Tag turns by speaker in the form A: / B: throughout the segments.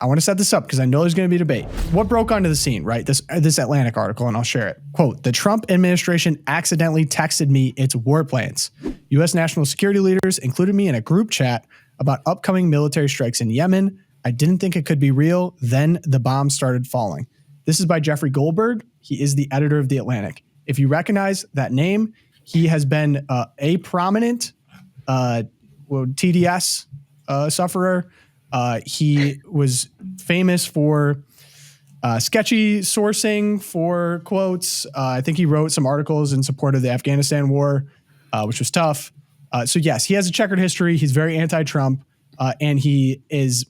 A: I want to set this up because I know there's going to be debate. What broke onto the scene, right? This Atlantic article, and I'll share it. Quote, the Trump administration accidentally texted me its war plans. U.S. national security leaders included me in a group chat about upcoming military strikes in Yemen. I didn't think it could be real. Then the bombs started falling. This is by Jeffrey Goldberg. He is the editor of The Atlantic. If you recognize that name, he has been a prominent TDS sufferer. He was famous for sketchy sourcing for quotes. I think he wrote some articles in support of the Afghanistan war, which was tough. So yes, he has a checkered history. He's very anti-Trump, and he is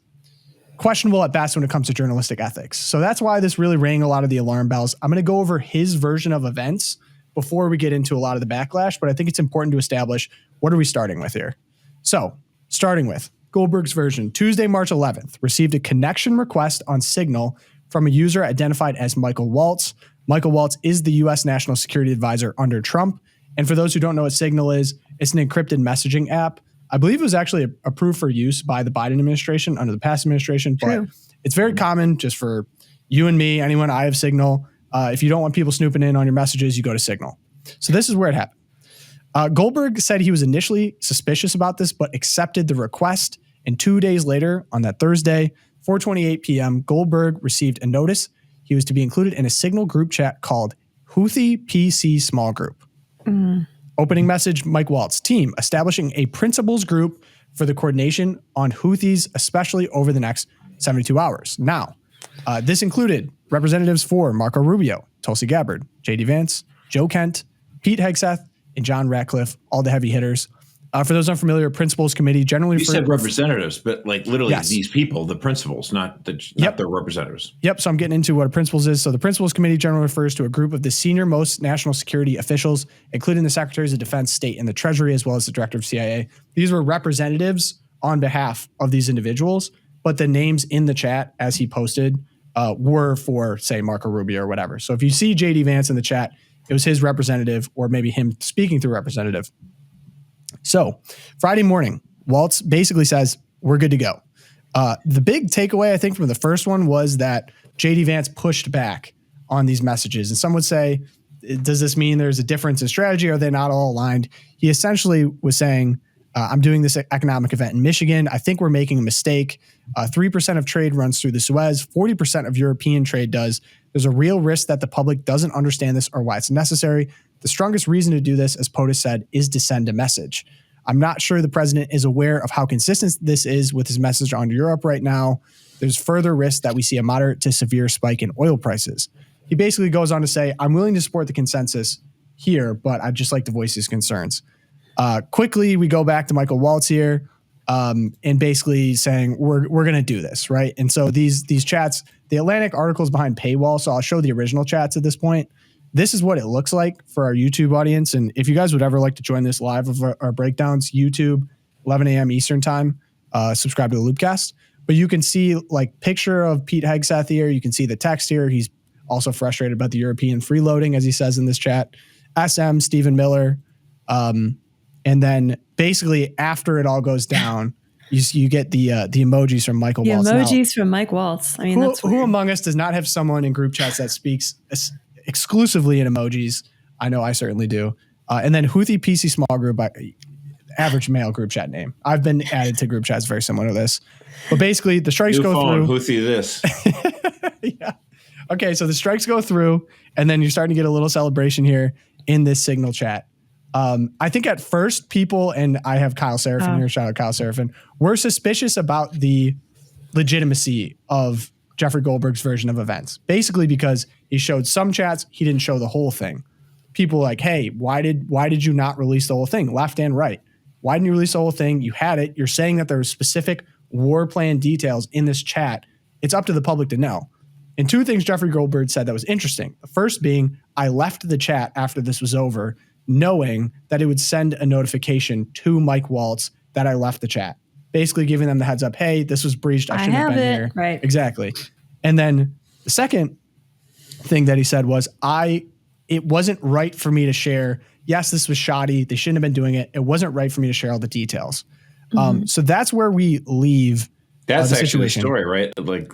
A: questionable at best when it comes to journalistic ethics. So that's why this really rang a lot of the alarm bells. I'm going to go over his version of events before we get into a lot of the backlash, but I think it's important to establish what are we starting with here. So starting with Goldberg's version, Tuesday, March 11th, received a connection request on Signal from a user identified as Michael Waltz. Michael Waltz is the U.S. National Security Advisor under Trump. And for those who don't know what Signal is, it's an encrypted messaging app. I believe it was actually approved for use by the Biden administration under the past administration, but it's very common just for you and me, anyone. I have Signal. If you don't want people snooping in on your messages, you go to Signal. So this is where it happened. Goldberg said he was initially suspicious about this, but accepted the request. And 2 days later, on that Thursday, 4:28 p.m., Goldberg received a notice. He was to be included in a Signal group chat called Houthi PC Small Group. Opening message, Mike Waltz, team establishing a principals group for the coordination on Houthis, especially over the next 72 hours. Now, this included representatives for Marco Rubio, Tulsi Gabbard, J.D. Vance, Joe Kent, Pete Hegseth, and John Ratcliffe, all the heavy hitters. For those unfamiliar, principals committee generally...
B: You said representatives, but like literally these people, the principals, not the representatives.
A: Yep, so I'm getting into what a principals is. So the principals committee generally refers to a group of the senior most national security officials, including the secretaries of defense, state, and the treasury, as well as the director of CIA. These were representatives on behalf of these individuals, but the names in the chat, as he posted, were for, say, Marco Rubio or whatever. So if you see J.D. Vance in the chat, it was his representative or maybe him speaking through representative. So Friday morning, Waltz basically says, we're good to go. The big takeaway, I think, from the first one was that J.D. Vance pushed back on these messages. And some would say, does this mean there's a difference in strategy? Are they not all aligned? He essentially was saying, I'm doing this economic event in Michigan. I think we're making a mistake. 3% of trade runs through the Suez. 40% of European trade does. There's a real risk that the public doesn't understand this or why it's necessary. The strongest reason to do this, as POTUS said, is to send a message. I'm not sure the president is aware of how consistent this is with his message on Europe right now. There's further risk that we see a moderate to severe spike in oil prices. He basically goes on to say, I'm willing to support the consensus here, but I'd just like to voice his concerns. Quickly, we go back to Michael Waltz here and basically saying, we're going to do this, right? And so these chats, the Atlantic article's behind paywall, so I'll show the original chats at this point. This is what it looks like for our YouTube audience. And if you guys would ever like to join this live of our breakdowns, YouTube, 11 a.m. Eastern time, subscribe to the Loopcast. But you can see like picture of Pete Hegseth here. You can see the text here. He's also frustrated about the European freeloading, as he says in this chat. SM, Stephen Miller. And then basically after it all goes down, you get the emojis from Michael Waltz.
C: The emojis from Mike Waltz. I mean,
A: who among us does not have someone in group chats that speaks exclusively in emojis? I know I certainly do. And then Houthi PC Small Group, average male group chat name. I've been added to group chats very similar to this. But basically, the strikes go through.
B: Houthi this.
A: Yeah. Okay, so the strikes go through, and then you're starting to get a little celebration here in this Signal chat. I think at first people, and I have Kyle Seraphin here, shout out Kyle Seraphin, were suspicious about the legitimacy of Jeffrey Goldberg's version of events, basically because he showed some chats, he didn't show the whole thing. People like, hey, why did you not release the whole thing, left and right? Why didn't you release the whole thing? You had it. You're saying that there were specific war plan details in this chat. It's up to the public to know. And two things Jeffrey Goldberg said that was interesting. The first being, I left the chat after this was over, knowing that it would send a notification to Mike Waltz that I left the chat, basically giving them the heads up, hey, this was breached. I shouldn't have been here.
C: Right.
A: Exactly. And then the second thing that he said was, it wasn't right for me to share. Yes, this was shoddy. They shouldn't have been doing it. It wasn't right for me to share all the details. So that's where we leave
B: That's
A: the
B: actually
A: situation.
B: the story, right? Like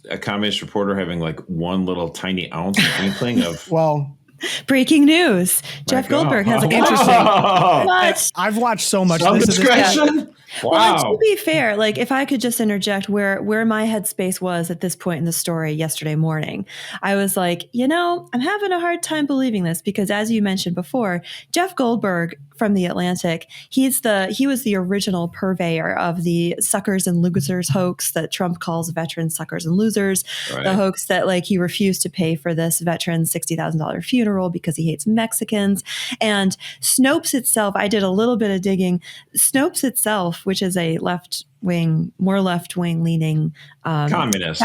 B: a communist reporter having like one little tiny ounce of inkling of.
A: Well,
C: breaking news: Jeff Goldberg has a
A: interesting.
C: But
A: I've watched so much.
B: Some
A: of this
B: discretion. Wow.
C: Well, and to be fair, like if I could just interject where my headspace was at this point in the story yesterday morning, I was like, I'm having a hard time believing this because, as you mentioned before, Jeff Goldberg from The Atlantic, he was the original purveyor of the suckers and losers hoax that Trump calls veterans suckers and losers.
B: Right.
C: The hoax that like he refused to pay for this veteran's $60,000 funeral because he hates Mexicans. And Snopes itself, I did a little bit of digging. Snopes itself, which is a more left-wing leaning
B: communist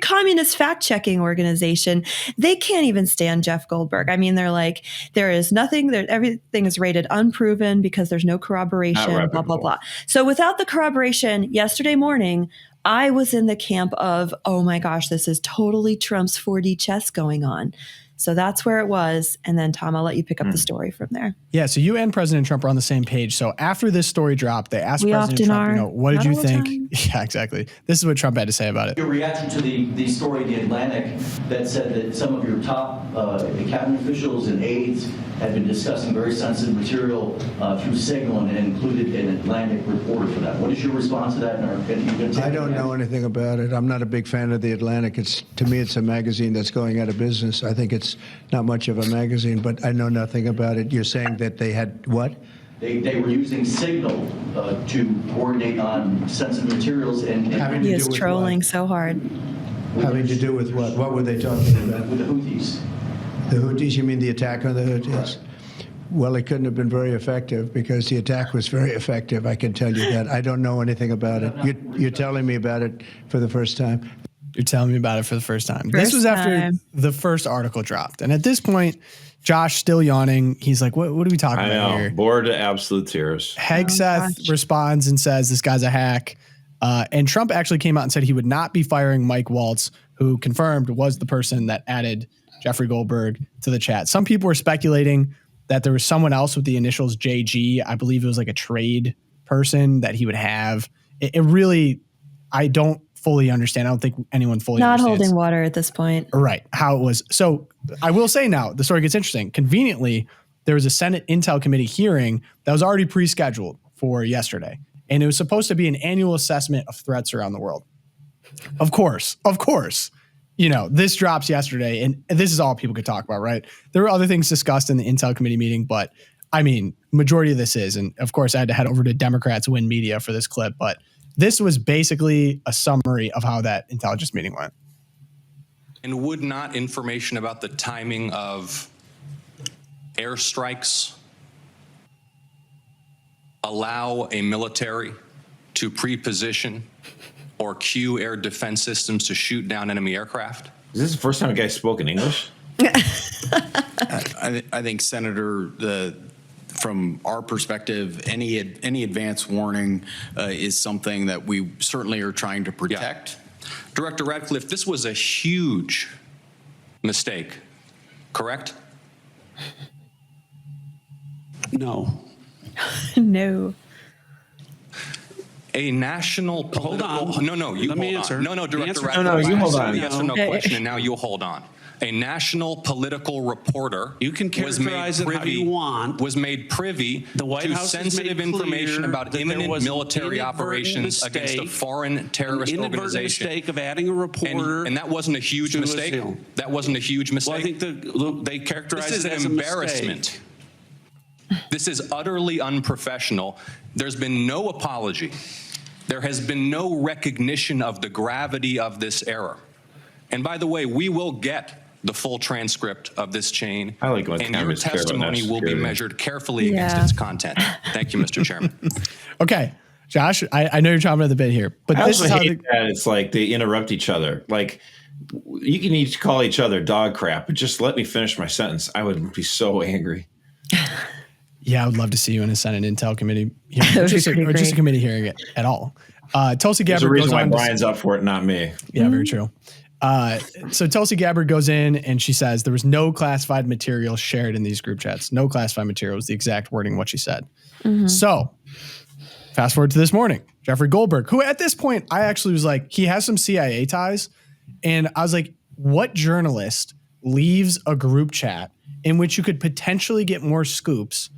C: communist fact-checking organization. They can't even stand Jeff Goldberg. I mean, they're like, there is nothing, everything is rated unproven because there's no corroboration, blah, blah, blah. So without the corroboration, yesterday morning, I was in the camp of, oh my gosh, this is totally Trump's 4D chess going on. So that's where it was. And then, Tom, I'll let you pick up the story from there.
A: Yeah. So you and President Trump are on the same page. So after this story dropped, they asked President Trump, what did you think? Yeah, exactly. This is what Trump had to say about it.
D: Your reaction to the story in The Atlantic that said that some of your top cabinet officials and aides had been discussing very sensitive material through Signal and included an Atlantic reporter for that. What is your response to that?
E: I don't know anything about it. I'm not a big fan of The Atlantic. To me, it's a magazine that's going out of business. I think it's not much of a magazine, but I know nothing about it. You're saying that they had what?
D: They were using Signal to coordinate on sensitive materials and
C: he is trolling so hard.
E: Having to do with what? What were they talking about?
D: With the Houthis.
E: The Houthis? You mean the attack on the Houthis? Right. Well, it couldn't have been very effective because the attack was very effective. I can tell you that. I don't know anything about it. You're telling me about it for the first time.
A: You're telling me about it for the first time. This was after the first article dropped. And at this point, Josh still yawning. He's like, what are we talking about here?
B: Bored to absolute tears.
A: Hegseth responds and says, this guy's a hack. And Trump actually came out and said he would not be firing Mike Waltz, who confirmed was the person that added Jeffrey Goldberg to the chat. Some people were speculating that there was someone else with the initials JG. I believe it was like a trade person that he would have. It really, I don't fully understand. I don't think anyone fully understands.
C: Not holding water at this point.
A: Right. How it was. So I will say now, the story gets interesting. Conveniently, there was a Senate Intel Committee hearing that was already pre-scheduled for yesterday. And it was supposed to be an annual assessment of threats around the world. Of course. This drops yesterday, and this is all people could talk about, right? There were other things discussed in the Intel Committee meeting, but I mean, majority of this is, and of course I had to head over to Democrats Win Media for this clip, but this was basically a summary of how that intelligence meeting went.
F: And would not information about the timing of airstrikes allow a military to pre-position or cue air defense systems to shoot down enemy aircraft?
B: Is this the first time a guy spoke in English?
G: I think, Senator, from our perspective, any advance warning is something that we certainly are trying to protect.
F: Yeah. Director Radcliffe, this was a huge mistake, correct?
H: No.
C: No.
F: A national political...
H: Hold on.
F: No, you
H: Let
F: hold
H: me answer.
F: on. No, Director
H: Radcliffe.
B: No, you hold on.
F: Yes or no question, and now you hold on. A national political reporter
H: You can characterize it how you want.
F: Was made privy
H: The White
F: to
H: House has
F: sensitive
H: made
F: information
H: clear
F: about
H: that there
F: imminent
H: was an
F: military
H: inadvertent
F: operations against a
H: mistake,
F: foreign terrorist
H: an inadvertent
F: organization.
H: mistake of adding a reporter.
F: And that wasn't a huge
H: to
F: mistake?
H: assail.
F: That wasn't a huge mistake?
H: Well, I think they characterized
F: This is
H: it as
F: an
H: a
F: embarrassment.
H: mistake.
F: This is utterly unprofessional. There's been no apology. There has been no recognition of the gravity of this error. And by the way, we will get the full transcript of this chain,
B: I like when
F: and your
B: cameras care about
F: testimony will be
B: security.
F: measured carefully against its content. Thank you, Mr. Chairman.
A: Okay, Josh, I know you're chomping at the bit here, but
B: I
A: this
B: also
A: is how
B: hate that it's like they interrupt each other. Like, you can each call each other dog crap, but just let me finish my sentence. I would be so angry.
A: Yeah, I would love to see you in a Senate Intel Committee hearing, or just a committee hearing it at all. Tulsi
B: There's a
A: Gabbard
B: reason
A: goes
B: why
A: on.
B: Brian's up for it, not me.
A: Yeah, very true. So Tulsi Gabbard goes in and she says there was no classified material shared in these group chats. No classified material was the exact wording of what she said. So Fast forward to this morning, Jeffrey Goldberg, who at this point, I actually was like, he has some CIA ties. And I was like, what journalist leaves a group chat in which you could potentially get more scoops?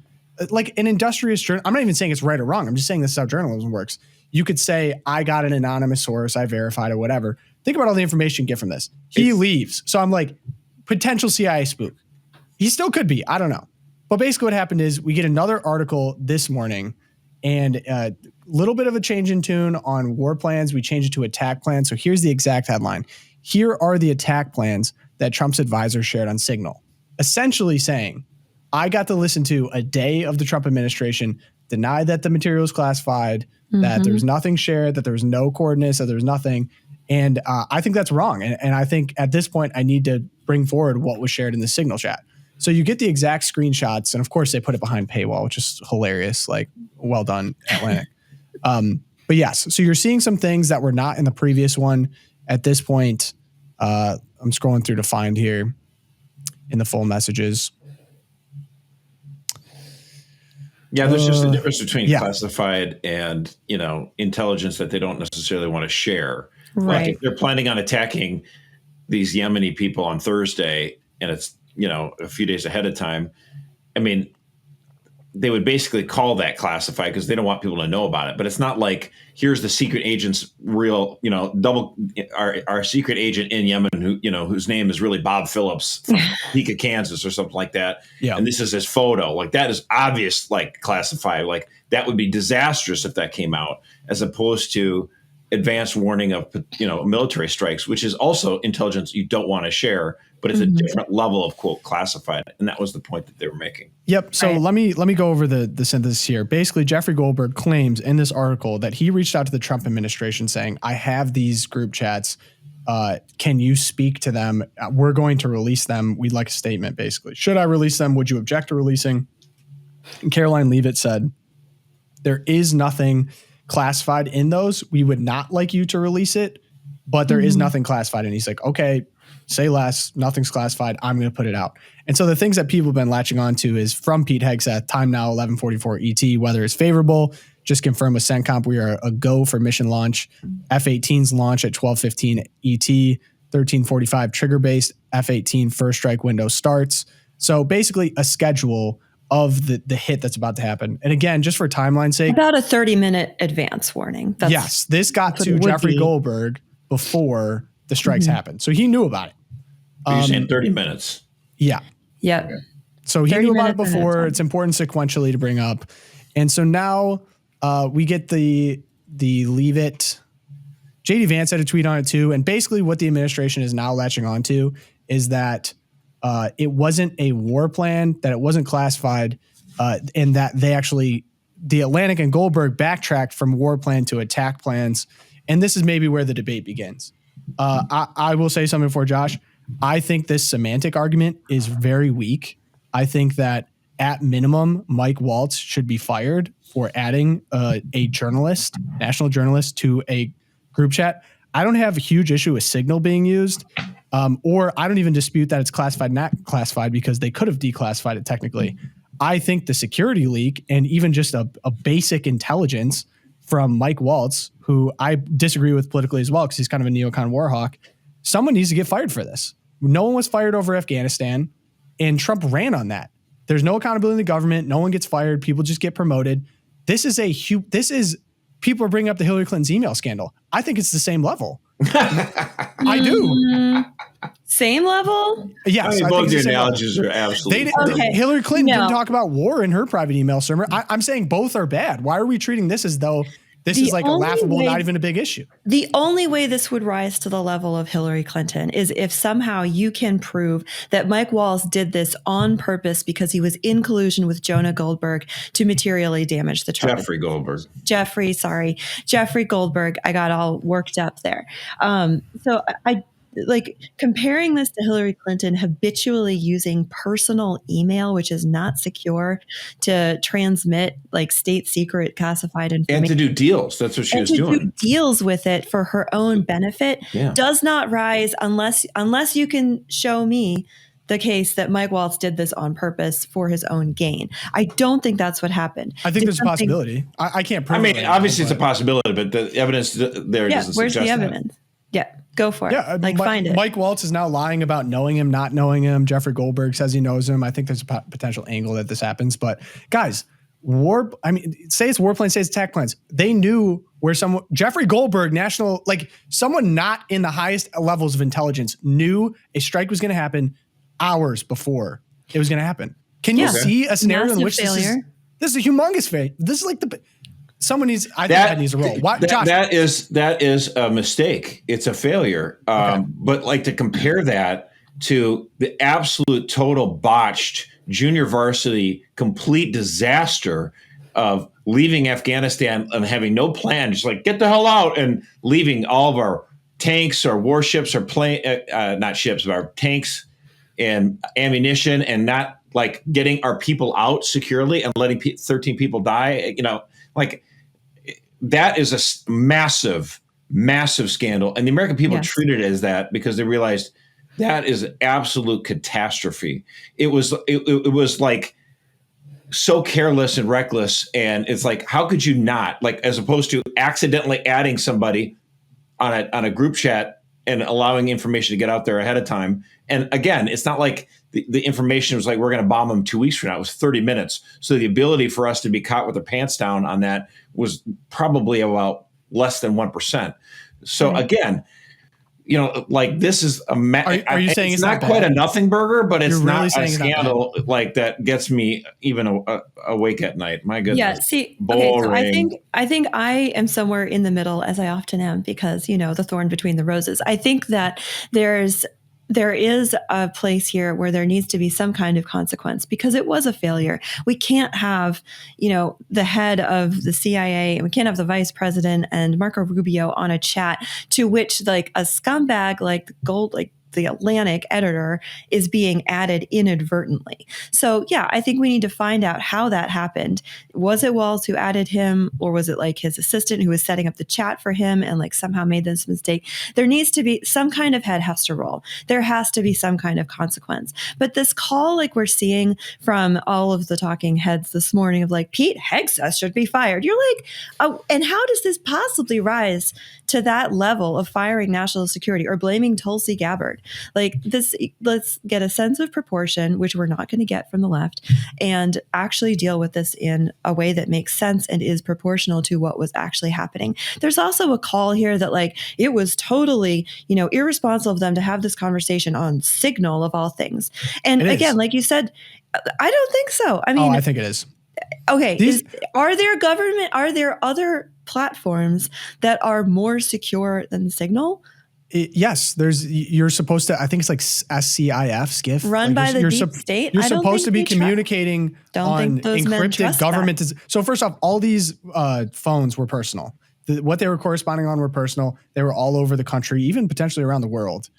A: Like an industrious journal. I'm not even saying it's right or wrong. I'm just saying this is how journalism works. You could say, I got an anonymous source, I verified or whatever. Think about all the information you get from this. He leaves. So I'm like, potential CIA spook. He still could be. I don't know. But basically what happened is we get another article this morning and a little bit of a change in tune on war plans. We change it to attack plans. So here's the exact headline. Here are the attack plans that Trump's advisor shared on Signal, essentially saying, I got to listen to a day of the Trump administration deny that the material is classified, that there was nothing shared, that there was no coordinates, that there was nothing. And I think that's wrong. And I think at this point, I need to bring forward what was shared in the Signal chat. So you get the exact screenshots. And of course, they put it behind paywall, which is hilarious. Like, well done, Atlantic. But yes, so you're seeing some things that were not in the previous one. At this point, I'm scrolling through to find here in the full messages.
B: Yeah, there's just a difference between classified and, intelligence that they don't necessarily want to share.
C: Right.
B: Like if they're planning on attacking these Yemeni people on Thursday and it's, a few days ahead of time, I mean, they would basically call that classified because they don't want people to know about it. But it's not like, here's the secret agent's real, our secret agent in Yemen who, whose name is really Bob Phillips from Topeka, Kansas or something like that.
A: Yeah.
B: And this is his photo. Like that is obvious, like classified. Like that would be disastrous if that came out, as opposed to advanced warning of, military strikes, which is also intelligence you don't want to share, but it's a different level of quote classified. And that was the point that they were making.
A: Yep. So let me go over the synthesis here. Basically, Jeffrey Goldberg claims in this article that he reached out to the Trump administration saying, I have these group chats. Can you speak to them? We're going to release them. We'd like a statement, basically. Should I release them? Would you object to releasing? And Caroline Leavitt said, there is nothing classified in those. We would not like you to release it, but there is nothing classified. And he's like, okay, say less, nothing's classified. I'm going to put it out. And so the things that people have been latching on to is from Pete Hegseth, time now 11:44 ET, weather is favorable. Just confirm with CENTCOM we are a go for mission launch. F-18's launch at 12:15 ET, 13:45 trigger-based. F-18 first strike window starts. So basically a schedule of the hit that's about to happen. And again, just for timeline's sake.
C: About a 30-minute advance warning.
A: Yes, this got to Jeffrey Goldberg before the strikes happened. So he knew about it.
B: You're saying 30 minutes.
A: Yeah.
C: Yep.
A: Okay. So he knew about it before. It's important sequentially to bring up. And so now we get the leave it. JD Vance had a tweet on it too. And basically what the administration is now latching onto is that it wasn't a war plan, that it wasn't classified, and that they actually, the Atlantic and Goldberg backtracked from war plan to attack plans. And this is maybe where the debate begins. I will say something for Josh. I think this semantic argument is very weak. I think that at minimum, Mike Waltz should be fired for adding a journalist, national journalist, to a group chat. I don't have a huge issue with Signal being used, or I don't even dispute that it's classified, not classified, because they could have declassified it technically. I think the security leak and even just a basic intelligence from Mike Waltz, who I disagree with politically as well because he's kind of a neocon war hawk, someone needs to get fired for this. No one was fired over Afghanistan, and Trump ran on that. There's no accountability in the government. No one gets fired. People just get promoted. This is people are bringing up the Hillary Clinton's email scandal. I think it's the same level. I do.
C: Same level?
A: Yes.
B: I mean, both your analogies are absolutely.
A: Hillary Clinton didn't talk about war in her private email server. I'm saying both are bad. Why are we treating this as though this is like a laughable, not even a big issue?
C: The only way this would rise to the level of Hillary Clinton is if somehow you can prove that Mike Waltz did this on purpose because he was in collusion with Jonah Goldberg to materially damage the Trump.
B: Jeffrey
C: Goldberg. I got all worked up there. So I like comparing this to Hillary Clinton habitually using personal email, which is not secure, to transmit like state secret classified information.
B: And to do deals. That's what she was doing.
C: Do deals with it for her own benefit does not rise unless you can show me the case that Mike Waltz did this on purpose for his own gain. I don't think that's what happened.
A: I think there's a possibility. I can't prove it.
B: Obviously it's a possibility, but the evidence there doesn't
C: where's
B: suggest
C: the evidence? Yeah, go for it.
A: Yeah,
C: find it.
A: Mike Waltz is now lying about knowing him, not knowing him. Jeffrey Goldberg says he knows him. I think there's a potential angle that this happens. But guys, say it's war plans, say it's attack plans. They knew where Jeffrey Goldberg, someone not in the highest levels of intelligence knew a strike was going to happen hours before it was going to happen. Can you see a scenario in which this is a humongous failure? This is like someone needs. I think that needs a roll. Josh?
B: That is a mistake. It's a failure. But to compare that to the absolute total botched junior varsity complete disaster of leaving Afghanistan and having no plan, just get the hell out, and leaving all of our tanks, our warships, our not ships, but our tanks and ammunition, and not getting our people out securely and letting 13 people die. That is a massive, massive scandal. And the American people treated it as that because they realized that is an absolute catastrophe. It was so careless and reckless. And it's how could you not, as opposed to accidentally adding somebody on a group chat and allowing information to get out there ahead of time. And again, it's not like the information was we're going to bomb them 2 weeks from now. It was 30 minutes. So the ability for us to be caught with our pants down on that was probably about less than 1%. So again, this is a
A: are you saying
B: it's not quite a nothing burger, but it's not a scandal that gets me even awake at night. My goodness.
C: Yeah. See, so I think I am somewhere in the middle, as I often am, because the thorn between the roses. I think that there is a place here where there needs to be some kind of consequence because it was a failure. We can't have, the head of the CIA and we can't have the vice president and Marco Rubio on a chat to which a scumbag the Atlantic editor is being added inadvertently. So I think we need to find out how that happened. Was it Waltz who added him, or was it his assistant who was setting up the chat for him and somehow made this mistake? There needs to be some kind of head has to roll. There has to be some kind of consequence. But this call we're seeing from all of the talking heads this morning of Pete Hegseth should be fired. You're oh, and how does this possibly rise to that level of firing national security or blaming Tulsi Gabbard? This, let's get a sense of proportion, which we're not going to get from the left, and actually deal with this in a way that makes sense and is proportional to what was actually happening. There's also a call here that it was totally, irresponsible of them to have this conversation on Signal of all things. And again, like you said, I don't think so.
A: I think it is.
C: Okay. Are there other platforms that are more secure than Signal?
A: Yes, you're supposed to, I think it's SCIF, SCIF.
C: Run by the deep state?
A: You're supposed to be communicating on encrypted government. So first off, all these phones were personal. What they were corresponding on were personal. They were all over the country, even potentially around the world.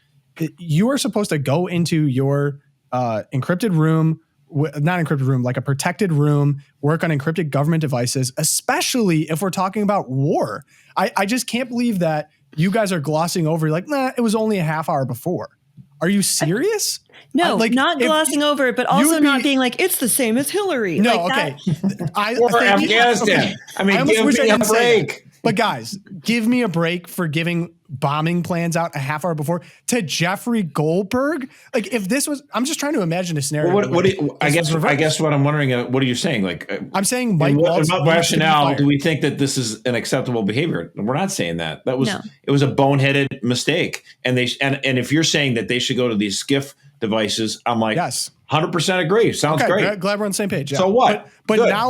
A: You are supposed to go into your encrypted room, not encrypted room, a protected room, work on encrypted government devices, especially if we're talking about war. I just can't believe that you guys are glossing over. You're nah, it was only a half hour before. Are you serious?
C: No, not glossing over it, but also not being it's the same as Hillary.
A: No, okay.
B: Or Afghanistan.
A: Okay.
B: Give me a break.
A: But guys, give me a break for giving bombing plans out a half hour before to Jeffrey Goldberg. If this was, I'm just trying to imagine a scenario.
B: Well, I guess what I'm wondering, what are you saying?
A: I'm saying Mike Waltz.
B: What rationale do we think that this is an acceptable behavior? We're not saying that. It was a boneheaded mistake. And if you're saying that they should go to these SCIF devices, I'm
A: yes,
B: 100% agree. Sounds great.
A: Glad we're on the same page. Yeah.
B: So what?
A: But now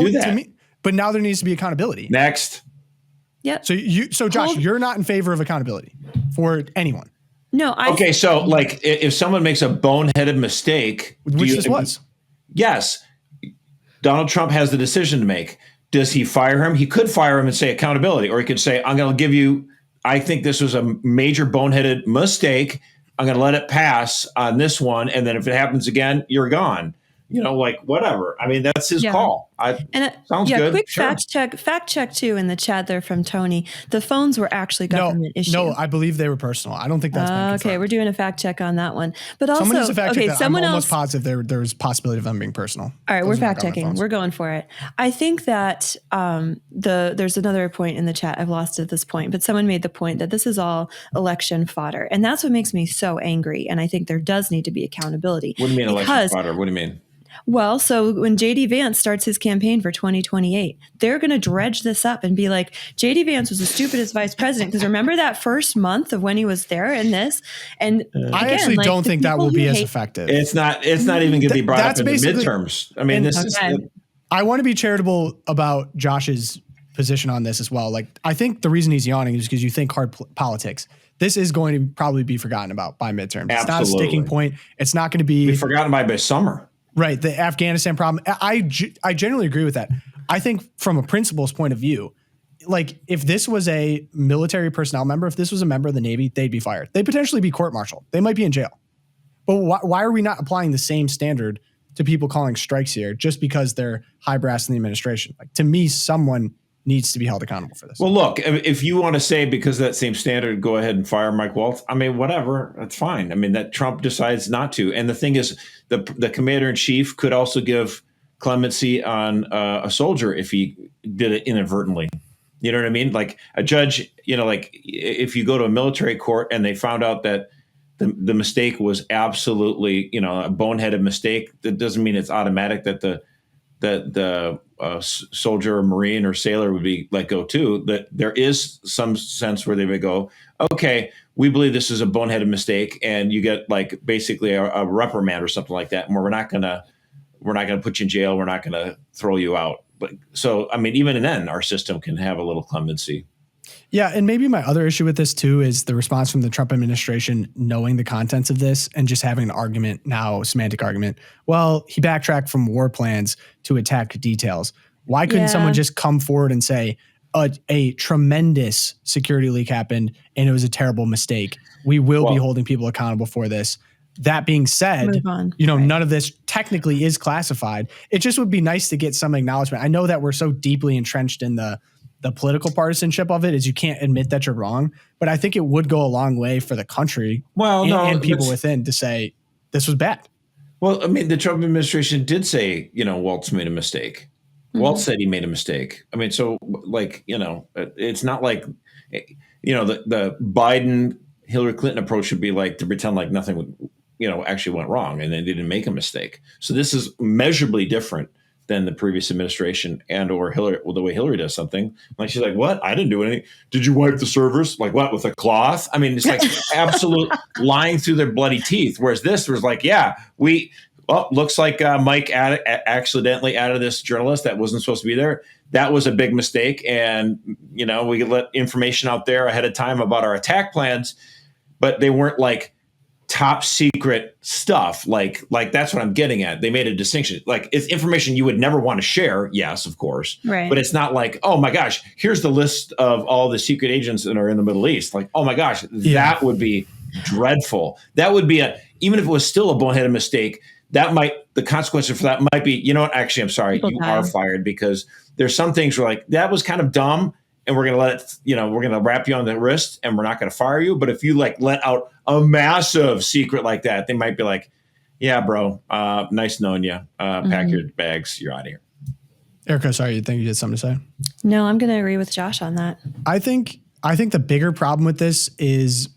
A: now there needs to be accountability.
B: Next.
C: Yep.
A: So Josh, you're not in favor of accountability for anyone.
C: No.
B: So if someone makes a boneheaded mistake,
A: which this was,
B: yes, Donald Trump has the decision to make. Does he fire him? He could fire him and say accountability, or he could say, I'm going to give you, I think this was a major boneheaded mistake. I'm going to let it pass on this one. And then if it happens again, you're gone. Whatever. That's his call. Sounds good.
C: Quick
B: Sure.
C: fact check too in the chat there from Tony. The phones were actually government issue.
A: No, I believe they were personal. I don't think that's been confirmed.
C: Okay. We're doing a fact check on that one. But also,
A: someone needs to fact check that.
C: someone
A: I'm
C: else.
A: almost positive there's possibility of them being personal.
C: All right,
A: Those
C: we're
A: are the
C: fact
A: government
C: checking.
A: phones.
C: We're going for it. I think that there's another point in the chat. I've lost at this point, but someone made the point that this is all election fodder, and that's what makes me so angry. And I think there does need to be accountability.
B: What do you mean election fodder? What do you mean?
C: Well, so when JD Vance starts his campaign for 2028, they're going to dredge this up and be like, JD Vance was the stupidest vice president. Because remember that first month of when he was there in this? And
A: I actually don't think that will be as effective.
B: It's not even going to be brought up in the midterms. I mean,
A: I want to be charitable about Josh's position on this as well. Like, I think the reason he's yawning is because you think hard politics. This is going to probably be forgotten about by midterms. It's not a sticking point. It's not going to be
B: forgotten by summer.
A: Right. The Afghanistan problem. I generally agree with that. I think from a principles point of view, like if this was a military personnel member, if this was a member of the Navy, they'd be fired. They'd potentially be court-martialed. They might be in jail. But why are we not applying the same standard to people calling strikes here just because they're high brass in the administration? Like, to me, someone needs to be held accountable for this.
B: Well, look, if you want to say because of that same standard, go ahead and fire Mike Waltz. I mean, whatever, that's fine. I mean, that Trump decides not to. And the thing is, the commander in chief could also give clemency on a soldier if he did it inadvertently. You know what I mean? Like a judge, like if you go to a military court and they found out that the mistake was absolutely, a boneheaded mistake, that doesn't mean it's automatic that the soldier or Marine or sailor would be let go too. That there is some sense where they would go, okay, we believe this is a boneheaded mistake, and you get like basically a reprimand or something like that. And we're not gonna put you in jail. We're not gonna throw you out. But so, I mean, even then, our system can have a little clemency.
A: Yeah, and maybe my other issue with this too is the response from the Trump administration knowing the contents of this and just having an argument now, semantic argument. Well, he backtracked from war plans to attack details. Why couldn't someone just come forward and say a tremendous security leak happened and it was a terrible mistake? We will be holding people accountable for this. That being said, none of this technically is classified. It just would be nice to get some acknowledgement. I know that we're so deeply entrenched in the political partisanship of it is you can't admit that you're wrong, but I think it would go a long way for the country and people within to say this was bad.
B: Well, I mean, the Trump administration did say, Waltz made a mistake. Mm-hmm. Waltz said he made a mistake. I mean, so like, it's not like, the Biden Hillary Clinton approach would be like to pretend like nothing would, actually went wrong and they didn't make a mistake. So this is measurably different than the previous administration or Hillary, the way Hillary does something. Like she's like, what? I didn't do anything. Did you wipe the servers? Like what? With a cloth? I mean, it's like absolute lying through their bloody teeth. Whereas this was like, looks like Mike accidentally added this journalist that wasn't supposed to be there. That was a big mistake. And, we could let information out there ahead of time about our attack plans, but they weren't like top secret stuff. Like that's what I'm getting at. They made a distinction. Like it's information you would never want to share. Yes, of course. Right. But it's not like, oh my gosh, here's the list of all the secret agents that are in the Middle East. Like, oh my gosh, that would be dreadful. That would be even if it was still a boneheaded mistake, the consequences for that might be, you know what, actually, I'm sorry, you are fired because there's some things where like, that was kind of dumb. And we're going to let it, we're going to wrap you on the wrist and we're not going to fire you. But if you like let out a massive secret like that, they might be like, yeah, bro, nice knowing you. Pack your bags. You're out of here.
A: Erica, sorry, you think you had something to say?
C: No, I'm going to agree with Josh on that.
A: I think the bigger problem with this is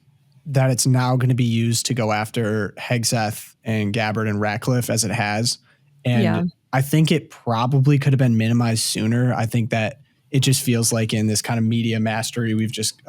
A: that it's now going to be used to go after Hegseth and Gabbard and Ratcliffe as it has. And I think it probably could have been minimized sooner. I think that it just feels like in this kind of media mastery we've just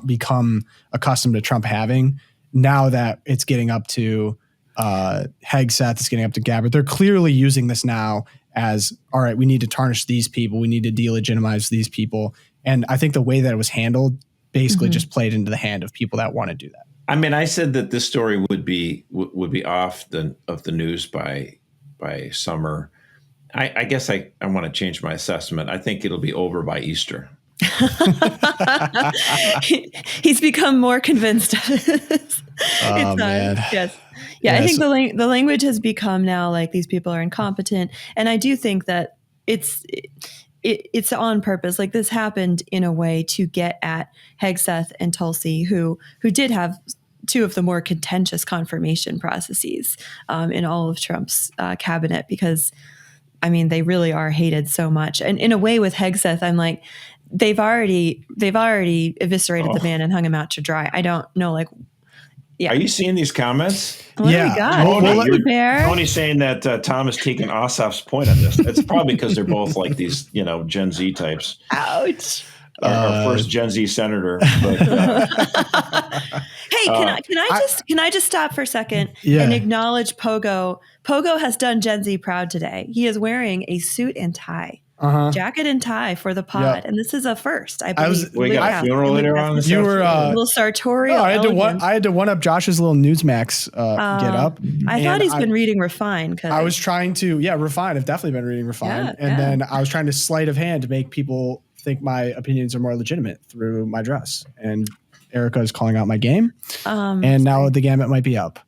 A: become accustomed to Trump having. Now that it's getting up to Hegseth, it's getting up to Gabbard, they're clearly using this now as, all right, we need to tarnish these people. We need to delegitimize these people. And I think the way that it was handled basically just played into the hand of people that want to do that.
B: I mean, I said that this story would be off of the news by summer. I guess I want to change my assessment. I think it'll be over by Easter.
C: He's become more convinced.
A: Man.
C: Yes. Yeah, I think the language has become now like these people are incompetent. And I do think that it's on purpose. Like this happened in a way to get at Hegseth and Tulsi, who did have two of the more contentious confirmation processes in all of Trump's cabinet, because I mean, they really are hated so much. And in a way with Hegseth, I'm like, they've already eviscerated the man and hung him out to dry. I don't know, like, yeah.
B: Are you seeing these comments?
C: What do we got?
B: Tony's saying that Tom is taking Ossoff's point on this. It's probably because they're both like these, Gen Z types.
C: Ouch.
B: Our first Gen Z senator. But,
C: hey, can I just stop for a second and acknowledge Pogo? Pogo has done Gen Z proud today. He is wearing a suit and tie. Jacket and tie for the pod, and this is a first. I believe.
B: We got a funeral later on.
A: You were
C: a little sartorial.
A: No, I had to one up Josh's little Newsmax get up.
C: I thought he's been reading Refine.
A: I was trying to, Refine. I've definitely been reading Refine, then I was trying to sleight of hand to make people think my opinions are more legitimate through my dress. And Erica is calling out my game, and now the gamut might be up.